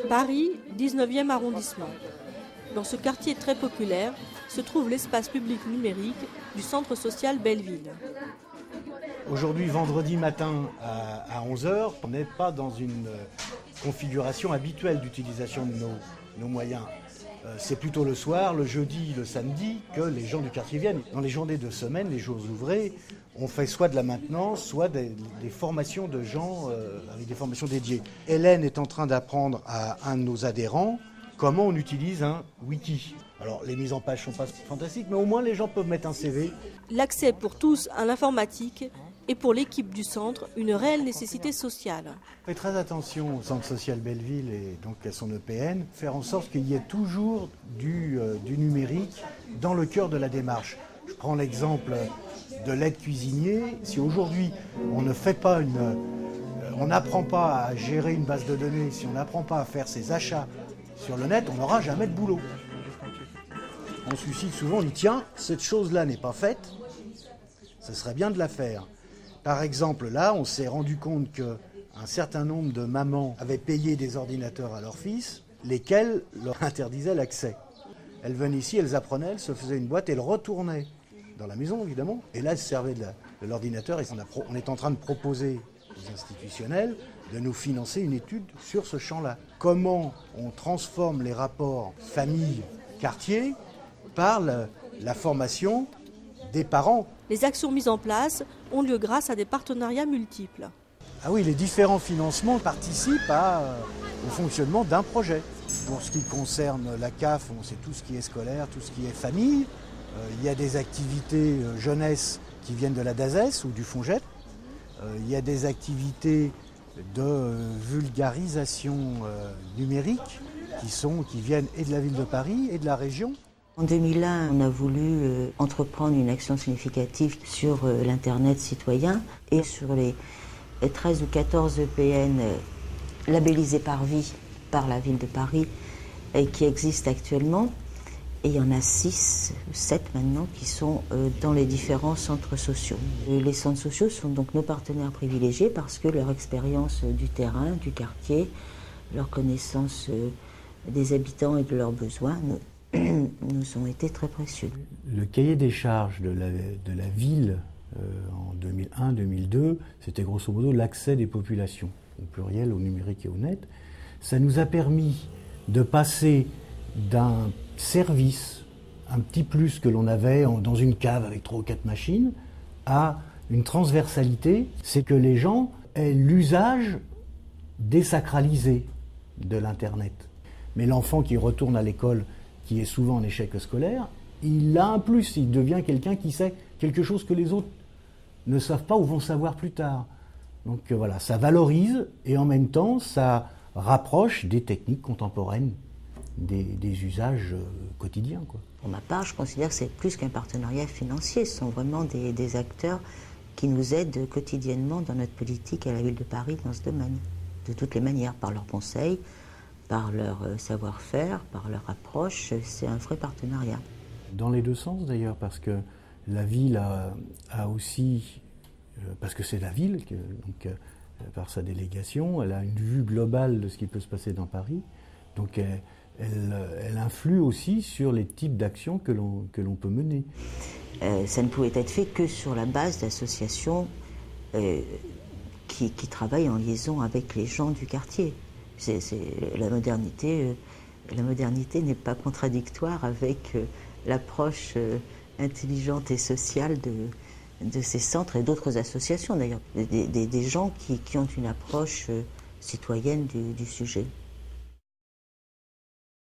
Paris, 19e arrondissement. Dans ce quartier très populaire se trouve l'espace public numérique du centre social Belleville. Aujourd'hui, vendredi matin à 11h, on n'est pas dans une configuration habituelle d'utilisation de nos moyens. C'est plutôt le soir, le jeudi, le samedi que les gens du quartier viennent. Dans les journées de semaine, les jours ouvrés, on fait soit de la maintenance, soit des formations de gens avec des formations dédiées. Hélène est en train d'apprendre à un de nos adhérents comment on utilise un wiki. Alors les mises en page ne sont pas fantastiques, mais au moins les gens peuvent mettre un CV. L'accès pour tous à l'informatique est pour l'équipe du centre une réelle nécessité sociale. Faites très attention au centre social Belleville et donc à son EPN, faire en sorte qu'il y ait toujours du numérique dans le cœur de la démarche. Je prends l'exemple de l'aide cuisinier. Si aujourd'hui on ne fait pas on n'apprend pas à gérer une base de données, si on n'apprend pas à faire ses achats sur le net, on n'aura jamais de boulot. On suscite souvent, on dit tiens, cette chose-là n'est pas faite, ce serait bien de la faire. Par exemple, là, on s'est rendu compte qu'un certain nombre de mamans avaient payé des ordinateurs à leurs fils, lesquels leur interdisaient l'accès. Elles venaient ici, elles apprenaient, elles se faisaient une boîte et elles retournaient dans la maison, évidemment. Et là, elles se servaient de l'ordinateur et on est en train de proposer aux institutionnels de nous financer une étude sur ce champ-là. Comment on transforme les rapports famille-quartier par la formation des parents. Les actions mises en place ont lieu grâce à des partenariats multiples. Ah oui, les différents financements participent au fonctionnement d'un projet. Pour ce qui concerne la CAF, c'est tout ce qui est scolaire, tout ce qui est famille. Il y a des activités jeunesse qui viennent de la DAZES ou du FONGEP. Il y a des activités de vulgarisation numérique qui viennent et de la ville de Paris et de la région. En 2001, on a voulu entreprendre une action significative sur l'Internet citoyen et sur les 13 ou 14 EPN labellisés par vie par la ville de Paris et qui existent actuellement. Et il y en a 6 ou 7 maintenant qui sont dans les différents centres sociaux. Les centres sociaux sont donc nos partenaires privilégiés parce que leur expérience du terrain, du quartier, leur connaissance des habitants et de leurs besoins nous ont été très précieux. Le cahier des charges de la ville en 2001-2002, c'était grosso modo l'accès des populations, au pluriel, au numérique et au net. Ça nous a permis de passer d'un service, un petit plus que l'on avait dans une cave avec 3 ou 4 machines, à une transversalité, c'est que les gens aient l'usage désacralisé de l'Internet. Mais l'enfant qui retourne à l'école, qui est souvent en échec scolaire, il a un plus, il devient quelqu'un qui sait quelque chose que les autres ne savent pas ou vont savoir plus tard. Donc voilà, ça valorise et en même temps, ça rapproche des techniques contemporaines, des usages quotidiens, quoi. Pour ma part, je considère que c'est plus qu'un partenariat financier, ce sont vraiment des acteurs qui nous aident quotidiennement dans notre politique à la ville de Paris dans ce domaine, de toutes les manières, par leurs conseils, par leur savoir-faire, par leur approche, c'est un vrai partenariat. Dans les deux sens d'ailleurs, parce que la ville a aussi, parce que c'est la ville, donc, par sa délégation, elle a une vue globale de ce qui peut se passer dans Paris, donc elle influe aussi sur les types d'actions que l'on peut mener. Ça ne pouvait être fait que sur la base d'associations qui travaillent en liaison avec les gens du quartier. La modernité n'est pas contradictoire avec l'approche intelligente et sociale de ces centres et d'autres associations d'ailleurs, des gens qui ont une approche citoyenne du sujet.